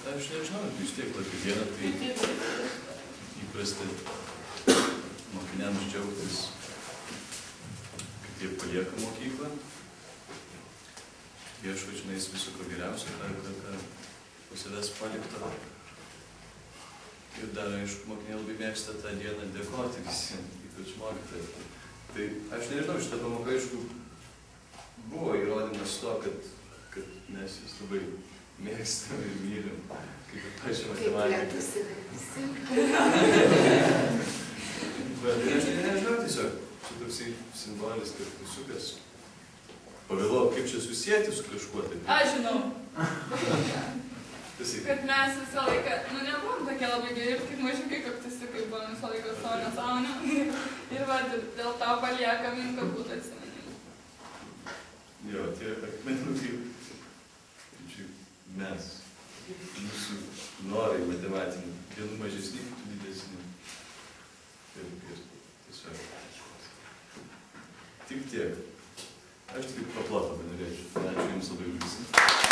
Aš nežinau, vis tiek tokią dieną, tai įprasta mokiniams džiaugtis, kad jie palieka mokyklą, ieško, žinais, viso ko geriausio, ką po savęs palikto. Ir dar, aišku, mokiniai labai mėgsta tą dieną dėkoti visiems, ypač mokytojai. Tai aš nežinau, šitą pamoką, aišku, buvo įrodymas to, kad mes jūs labai mėgstam ir mylim, kaip ir pačią matematiką. Bet aš nežinau tiesiog, čia toksai simbolis, kad sukas pavėlau, kaip čia susijęti su kažkuo taip. Aš žinau. Kad mes visą laiką, nebuvom tokie labai geri, kaip mažiukai kaktusiukai, buvom visą laiką saunė. Ir va, dėl to paliekam, kad būtų atsimenimai. Jo, tie akmenukai, mes, mūsų norai matematiniai, vienų mažesni, kitų didesni. Ir tiesiog. Tik tiek. Aš tik paplotą panorėčiau. Ačiū Jums labai visą.